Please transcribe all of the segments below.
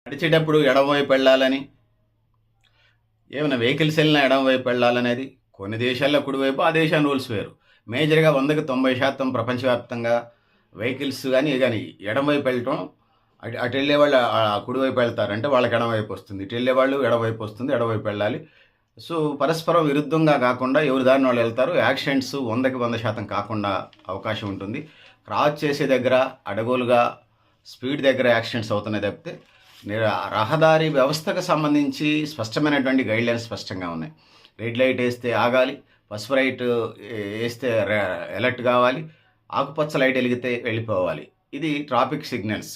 నడిచేటప్పుడు ఎడమవైపు వెళ్ళాలని, ఏమైనా వెహికల్స్ వెళ్ళినా ఎడమవైపు వెళ్ళాలనేది కొన్ని దేశాల్లో కుడివైపు, ఆ దేశం రూల్స్ వేరు. మేజర్‌గా 100కి 90% ప్రపంచవ్యాప్తంగా వెహికల్స్ గాని ఎడమవైపు వెళ్ళటం, అటెళ్ళేవాళ్ళు కుడివైపు వెళ్తారు. అంటే వాళ్ళకి ఎడమవైపు వస్తుంది. ఇటెళ్ళేవాళ్ళు ఎడమవైపు వస్తుంది. ఎడమవైపు వెళ్ళాలి. సో, పరస్పరం విరుద్ధంగా కాకుండా ఎవరి దారిన వాళ్ళు వెళ్తారు. యాక్సిడెంట్స్ 100కి 100% కాకుండా అవకాశం ఉంటుంది. క్రాస్ చేసే దగ్గర అడగోలుగా స్పీడ్ దగ్గర యాక్సిడెంట్స్ అవుతున్నాయి తప్పితే రహదారి వ్యవస్థకు సంబంధించి స్పష్టమైనటువంటి గైడ్లైన్స్ స్పష్టంగా ఉన్నాయి. రెడ్ లైట్ వేస్తే ఆగాలి, పసుపు లైట్ వేస్తే అలర్ట్ కావాలి, ఆకుపచ్చ లైట్ వెలిగితే వెళ్ళిపోవాలి. ఇది ట్రాఫిక్ సిగ్నల్స్.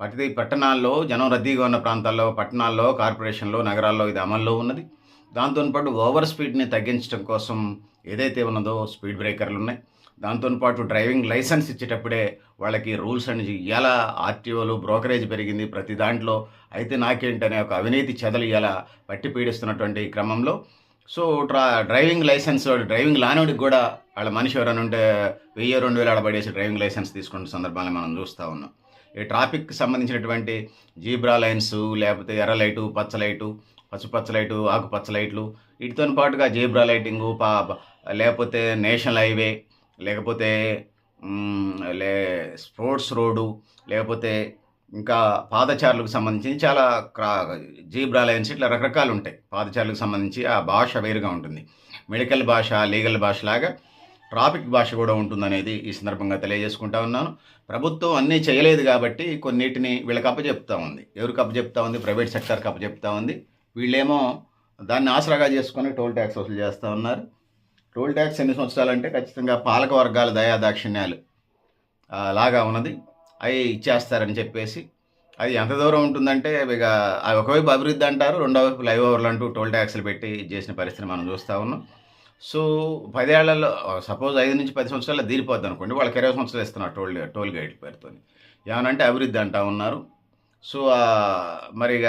ప్రతి పట్టణాల్లో, జనం రద్దీగా ఉన్న ప్రాంతాల్లో, పట్టణాల్లో, కార్పొరేషన్లో, నగరాల్లో ఇది అమల్లో ఉన్నది. దాంతోపాటు ఓవర్ స్పీడ్ని తగ్గించడం కోసం ఏదైతే ఉన్నదో స్పీడ్ బ్రేకర్లు ఉన్నాయి. దాంతోపాటు డ్రైవింగ్ లైసెన్స్ ఇచ్చేటప్పుడే వాళ్ళకి రూల్స్ అని ఎలా ఆర్టీఓలు బ్రోకరేజ్ పెరిగింది ప్రతి దాంట్లో. అయితే నాకేంటనే ఒక అవినీతి చెదలు ఇలా పట్టి పీడిస్తున్నటువంటి క్రమంలో డ్రైవింగ్ లైసెన్స్ డ్రైవింగ్ లానోడికి కూడా వాళ్ళ మనిషి ఎవరైనా ఉంటే 1000-2000 ఆడబడేసి డ్రైవింగ్ లైసెన్స్ తీసుకున్న సందర్భాన్ని మనం చూస్తూ ఉన్నాం. ఈ ట్రాఫిక్కి సంబంధించినటువంటి జీబ్రా లైన్స్, లేకపోతే ఎర్ర లైటు, పచ్చ లైటు, పసుపచ్చ లైటు, ఆకుపచ్చ లైట్లు, వీటితో పాటుగా జీబ్రా లైటింగు, లేకపోతే నేషనల్ హైవే, లేకపోతే స్పోర్ట్స్ రోడ్డు, లేకపోతే ఇంకా పాదచారులకు సంబంధించి చాలా జీబ్రా లైన్స్, ఇట్లా రకరకాలు ఉంటాయి. పాదచారులకు సంబంధించి ఆ భాష వేరుగా ఉంటుంది. మెడికల్ భాష, లీగల్ భాష లాగా ట్రాఫిక్ భాష కూడా ఉంటుందనేది ఈ సందర్భంగా తెలియజేసుకుంటా ఉన్నాను. ప్రభుత్వం అన్నీ చేయలేదు కాబట్టి కొన్నిటిని వీళ్ళకి అప్పచెప్తా ఉంది. ఎవరికి అప్పచెప్తా ఉంది? ప్రైవేట్ సెక్టర్కి అప్పచెప్తా ఉంది. వీళ్ళేమో దాన్ని ఆసరాగా చేసుకొని టోల్ ట్యాక్స్ వసూలు చేస్తూ ఉన్నారు. టోల్ ట్యాక్స్ ఎన్ని సంవత్సరాలంటే ఖచ్చితంగా పాలక వర్గాల దయాదాక్షిణ్యాలు లాగా ఉన్నది. అవి ఇచ్చేస్తారని చెప్పేసి అది ఎంత దూరం ఉంటుందంటే ఇక ఒకవైపు అభివృద్ధి అంటారు, రెండో వైపు ఫ్లైఓవర్లు అంటూ టోల్ ట్యాక్స్లు పెట్టి చేసిన పరిస్థితిని మనం చూస్తూ ఉన్నాం. సో 10 ఏళ్లలో సపోజ్ 5 నుంచి 10 సంవత్సరాల్లో తీరిపోద్ది అనుకోండి, వాళ్ళకి 20 సంవత్సరాలు ఇస్తున్నారు టోల్ గేట్ పేరుతో. ఏమనంటే అభివృద్ధి అంటూ ఉన్నారు. సో మరి ఇక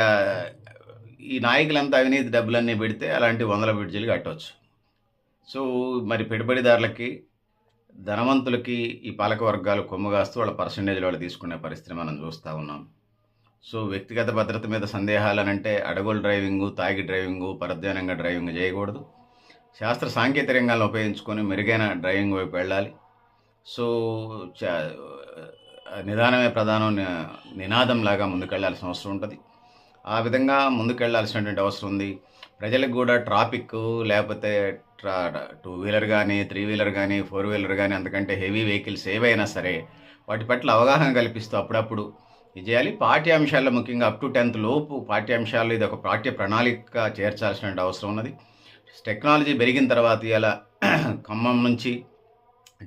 ఈ నాయకులంతా అవినీతి డబ్బులన్నీ పెడితే అలాంటి 100 బ్రిడ్జిలు కట్టవచ్చు. సో మరి పెట్టుబడిదారులకి, ధనవంతులకి ఈ పాలక వర్గాలు కొమ్ముగాస్తూ వాళ్ళ పర్సంటేజ్లు వాళ్ళు తీసుకునే పరిస్థితిని మనం చూస్తూ ఉన్నాం. సో వ్యక్తిగత భద్రత మీద సందేహాలనంటే అడగోలు డ్రైవింగు, తాగి డ్రైవింగు, పరధ్యానంగా డ్రైవింగ్ చేయకూడదు. శాస్త్ర సాంకేతిక రంగాలను ఉపయోగించుకొని మెరుగైన డ్రైవింగ్ వైపు వెళ్ళాలి. సో నిదానమే ప్రధానం నినాదంలాగా ముందుకెళ్లాల్సిన అవసరం ఉంటుంది. ఆ విధంగా ముందుకెళ్లాల్సినటువంటి అవసరం ఉంది. ప్రజలకు కూడా ట్రాఫిక్, లేకపోతే 2 వీలర్ కానీ, 3 వీలర్ కానీ, 4 వీలర్ కానీ, అంతకంటే హెవీ వెహికల్స్ ఏవైనా సరే వాటి పట్ల అవగాహన కల్పిస్తూ అప్పుడప్పుడు ఇది చేయాలి. పాఠ్యాంశాల్లో ముఖ్యంగా అప్ టు 10th లోపు పాఠ్యాంశాల్లో ఇది ఒక పాఠ్య ప్రణాళిక చేర్చాల్సిన అవసరం ఉన్నది. టెక్నాలజీ పెరిగిన తర్వాత ఇలా ఖమ్మం నుంచి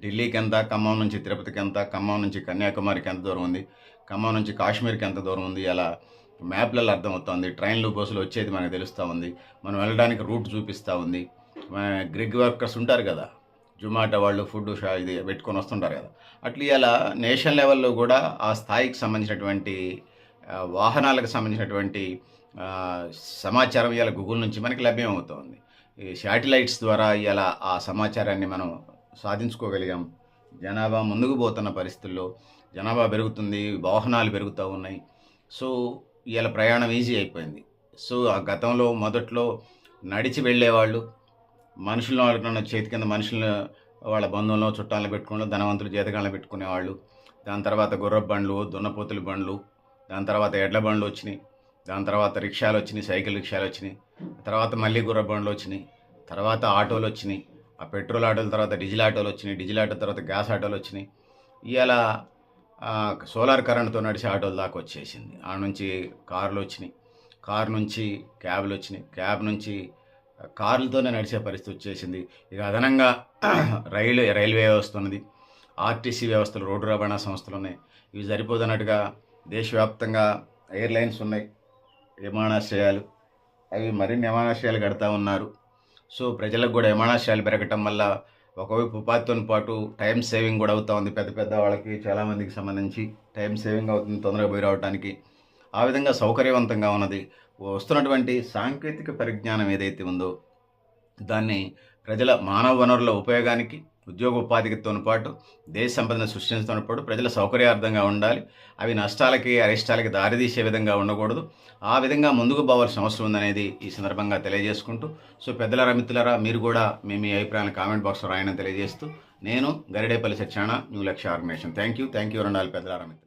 ఢిల్లీకి ఎంత, ఖమ్మం నుంచి తిరుపతికి ఎంత, ఖమ్మం నుంచి కన్యాకుమారికి ఎంత దూరం ఉంది, ఖమ్మం నుంచి కాశ్మీర్కి ఎంత దూరం ఉంది, అలా మ్యాప్లలో అర్థమవుతుంది. ట్రైన్లు, బస్సులు వచ్చేది మనకు తెలుస్తూ ఉంది. మనం వెళ్ళడానికి రూట్ చూపిస్తూ ఉంది. గ్రిగ్ వర్కర్స్ ఉంటారు కదా, జొమాటో వాళ్ళు ఫుడ్ ఇది పెట్టుకొని వస్తుంటారు కదా, అట్లా ఇలా నేషనల్ లెవెల్లో కూడా ఆ స్థాయికి సంబంధించినటువంటి వాహనాలకు సంబంధించినటువంటి సమాచారం ఇలా గూగుల్ నుంచి మనకి లభ్యమవుతుంది. ఈ శాటిలైట్స్ ద్వారా ఇలా ఆ సమాచారాన్ని మనం సాధించుకోగలిగాం. జనాభా ముందుకు పోతున్న పరిస్థితుల్లో జనాభా పెరుగుతుంది, వాహనాలు పెరుగుతూ ఉన్నాయి. సో ఇలా ప్రయాణం ఈజీ అయిపోయింది. సో ఆ గతంలో మొదట్లో నడిచి వెళ్ళేవాళ్ళు, మనుషులను చేతి కింద మనుషులను వాళ్ళ బంధువులను, చుట్టాలను పెట్టుకుని ధనవంతులు జీతగాళ్ళని పెట్టుకునేవాళ్ళు. దాని తర్వాత గుర్రపు బండ్లు, దున్నపోతుల బండ్లు, దాని తర్వాత ఎడ్ల బండ్లు వచ్చినాయి, దాని తర్వాత రిక్షాలు వచ్చినాయి, సైకిల్ రిక్షాలు వచ్చినాయి, తర్వాత మళ్ళీ గుర్రపు బండ్లు వచ్చినాయి, తర్వాత ఆటోలు వచ్చినాయి, ఆ పెట్రోల్ ఆటోల తర్వాత డీజిల్ ఆటోలు వచ్చినాయి, డీజిల్ ఆటో తర్వాత గ్యాస్ ఆటోలు వచ్చినాయి. ఇలా సోలార్ కరెంట్తో నడిచే ఆటోల దాకా వచ్చేసింది. ఆ నుంచి కార్లు వచ్చినాయి, కారు నుంచి క్యాబ్లు వచ్చినాయి, క్యాబ్ నుంచి కార్లతోనే నడిచే పరిస్థితి వచ్చేసింది. ఇక అదనంగా రైల్వే వ్యవస్థ ఉన్నది, ఆర్టీసీ వ్యవస్థలు, రోడ్డు రవాణా సంస్థలు ఉన్నాయి. ఇవి సరిపోదన్నట్టుగా దేశవ్యాప్తంగా ఎయిర్లైన్స్ ఉన్నాయి, విమానాశ్రయాలు, అవి మరిన్ని విమానాశ్రయాలు కడతా ఉన్నారు. సో ప్రజలకు కూడా విమానాశ్రయాలు పెరగటం వల్ల ఒకవైపు ఉపాధితో పాటు టైం సేవింగ్ కూడా అవుతూ ఉంది. పెద్ద పెద్ద వాళ్ళకి, చాలామందికి సంబంధించి టైం సేవింగ్ అవుతుంది తొందరగా పోయి రావడానికి. ఆ విధంగా సౌకర్యవంతంగా ఉన్నది. వస్తున్నటువంటి సాంకేతిక పరిజ్ఞానం ఏదైతే ఉందో దాన్ని ప్రజల మానవ వనరుల ఉపయోగానికి, ఉద్యోగ ఉపాధితో పాటు దేశ సంపదను సృష్టించడంతో పాటు ప్రజల సౌకర్యార్థంగా ఉండాలి. అవి నష్టాలకి, అరిష్టాలకి దారితీసే విధంగా ఉండకూడదు. ఆ విధంగా ముందుకు పోవాల్సిన అవసరం ఉందనేది ఈ సందర్భంగా తెలియజేసుకుంటూ, సో పెద్దలారా, మిత్రులారా, మీరు కూడా మీ అభిప్రాయాలను కామెంట్ బాక్స్లో రాయని తెలియజేస్తూ, నేను గరిడేపల్లి సత్యనారాయణ, న్యూ లక్ష్య ఆర్గనైజేషన్. Thank you. 2 పెద్దలారా, మిత్రులారా.